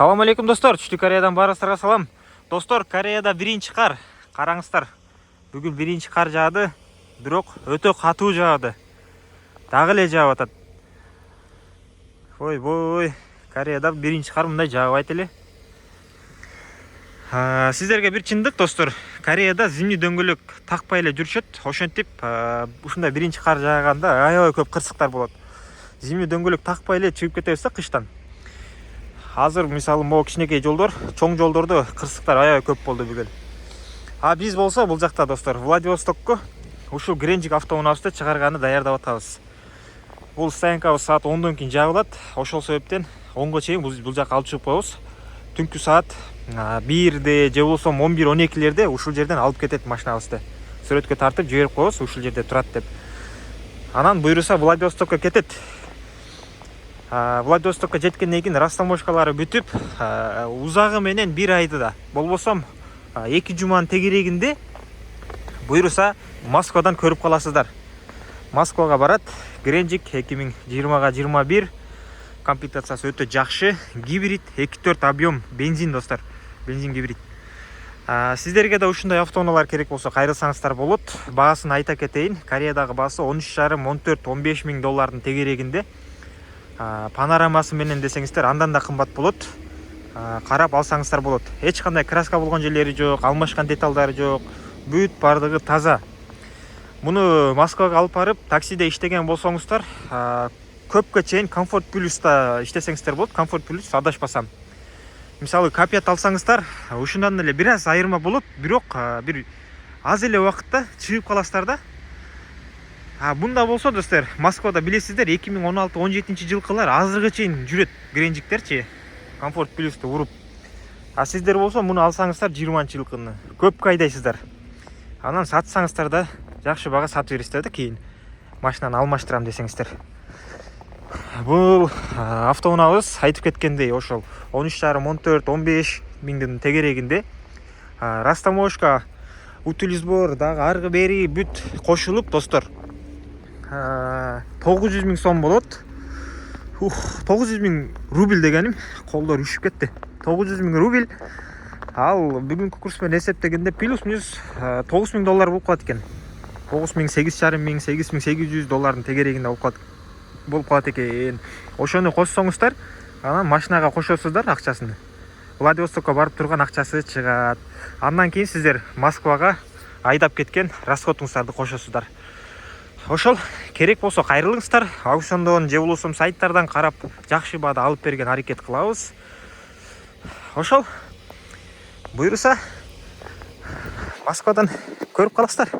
Салам алейкум достор, Түштүк Кореядан барыңыздарга салам. Достор, Кореяда биринчи кар. Караңыздар. Бүгүн биринчи кар жаады, бирок өтө катуу жаады. Дагы эле жаап атат. Ой, Кореяда биринчи кар мындай жаабайт эле. Сиздерге бир чындык достор. Кореяда зимний дөңгөлөк такпай эле жүрүшөт. Ошентип, ушундай биринчи кар жааганда аябай көп кырсыктар болот. Зимний дөңгөлөк такпай эле чыгып кетебиз да кыштан. Азыр мисалы могу кичинекей жолдор, чоң жолдордо кырсыктар аябай көп болду бүгүн. Биз болсо бул жакта достор, Владивостокко ушул Гренжик автоунаабызды чыгарганы даярдап атабыз. Бул стоянкабыз саат 10дон кийин жабылат. Ошол себептен 10го чейин бул жакка алып чыгып коебуз. Түнкү саат 1де же болбосо 11-12лерде ушул жерден алып кетет машинабызды. Сүрөткө тартып жиберип коебуз, ушул жерде турат деп. Анан буйруса Владивостокко кетет. Владивостокко жеткенден кийин растаможкалары бүтүп, узагы менен 1 айды да, болбосом 2 жуманын тегерегинде буйруса Москвадан көрүп каласыздар. Москвага барат. Гренжик 2020-21 комплектациясы өтө жакшы, гибрид 2.4 объем бензин достор. Бензин гибрид. Сиздерге да ушундай автоунаалар керек болсо кайрылсаңыздар болот. Баасын айта кетейин. Кореядагы баасы 13,5-14-15 миң доллардын тегерегинде. Панорамасы менен десеңиздер андан да кымбат болот. Карап алсаңыздар болот. Эч кандай краска болгон жерлери жок, алмашкан деталдары жок. Бүт бардыгы таза. Муну Москвага алып барып, таксиде иштеген болсоңуздар, көпкө чейин Комфорт Плюста иштесеңиздер болот. Комфорт Плюс адашпасам. Мисалы капият алсаңыздар, ушундан эле бир аз айырма болот, бирок бир аз эле убакытта чыгып каласыздар да. Бунда болсо достор, Москвада билесиздер 2016-17 жылкылар азыркы чейин жүрөт Гренжиктерчи, Комфорт Плюсту уруп. Сиздер болсо муну алсаңыздар 20 жылкыны көпкө айдайсыздар. Анан сатсаңыздар да жакшы бага сатып бересиздер да кийин. Машинаны алмаштырам десеңиздер. Бул автоунаабыз айтып кеткендей ошол 13,5-14-15 миңдин тегерегинде. Растаможка, утиль сбор дагы аргы бери бүт кошулуп достор. 900 миң сом болот. 900 миң рубль дегеним колдор үшүп кетти. 900 миң рубль. Ал бүгүнкү курс менен эсептегенде плюс-минус 9 миң доллар болуп калат экен. 9 миң, 8,5 миң, 8,800 доллардын тегерегинде болуп калат экен. Ошону кошсоңуздар, анан машинага кошосуздар акчасын. Владивостокко барып турган акчасы чыгат. Андан кийин сиздер Москвага айдап кеткен расходуңуздарды кошосуздар. Ошол керек болсо кайрылыңыздар. Аукциондон же болбосо сайттардан карап жакшы баада алып берген аракет кылабыз. Ошол буйруса Москвадан көрүп каласыздар.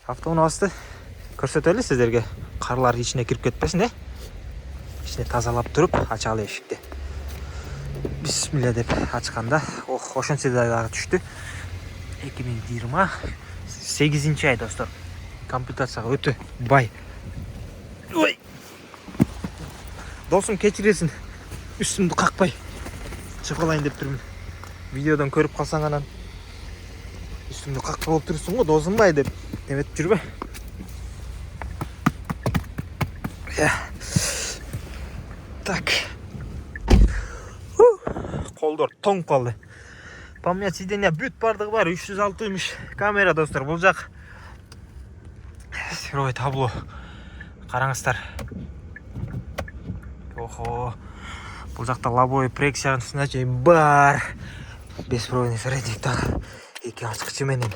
Автоунаабызды көрсөтөлү сиздерге. Карлар ичине кирип кетпесин, ичине тазалап туруп ачалы эшикти. Бисмилля деп ачканда, ошентсе дагы түштү. 2028 ай достор. Комплектацияга өтө бай. Ой. Досум кечиресин. Үстүмдү какпай чыгылайын деп турмун. Видеодон көрүп калсаң анан үстүмдү какпай болуп турсуң го, досумбай деп эметип жүрбө. Так. Колдор тоңуп калды. Память сиденья бүт бардыгы бар. 360 камера достор. Бул жак сырой табло. Караңыздар. Бул жакта лобовой проекциясына чейин бар. Беспроводный зарядник дагы. 2 ачкычы менен.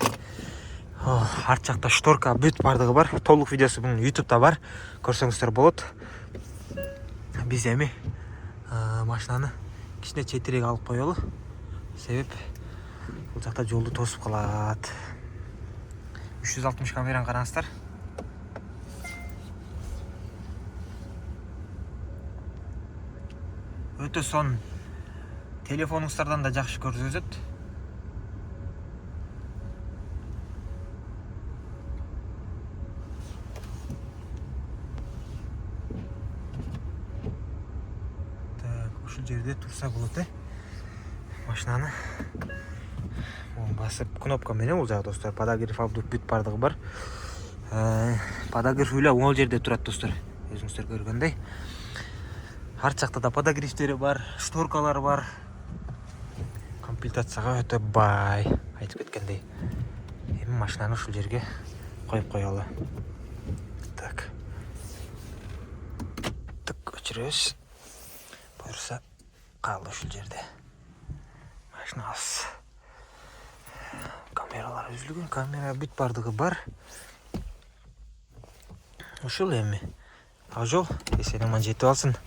Арт жакта шторка бүт бардыгы бар. Толук видеосу бунун YouTube'да бар. Көрсөңүздөр болот. Биз эми машинаны кичине четирээк алып коелу. Себеп бул жакта жолду тосуп калат. 360 камераны караңыздар. Өтө сон телефонуңуздардан да жакшы көрсөтөт. Ушул жерде турса болот, машинаны басып кнопка менен бул жагы достор. Подогрев абдук бүт бардыгы бар. Подогрев эле оңол жерде турат достор. Өзүңүздөр көргөндөй. Арт жакта да подогревтери бар, шторкалар бар. комплектацияға өте бай. Айтып кеткендей. Эми машинаны ушул жерге коюп коелу. Так. Так, өчүрөбүз. Буюрса калды ушул жерде. Машинабыз. Камералар үзүлгөн, камера бүт бардыгы бар. Ушул эми. Ак жол эсен аман жетип алсын.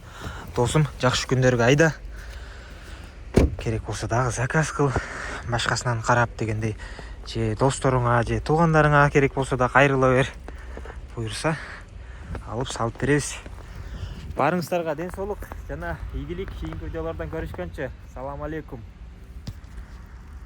Досум, жакшы күндөргө айда. Керек болсо дагы заказ кыл. Башкасынан карап дегендей, же досторуңа, же туугандарыңа керек болсо да кайрыла бер. Буюрса, алып салып беребиз. Барыңыздарга ден соолук жана ийгилик. Кийинки видеолордон көрүшкөнчө. Салам алейкум.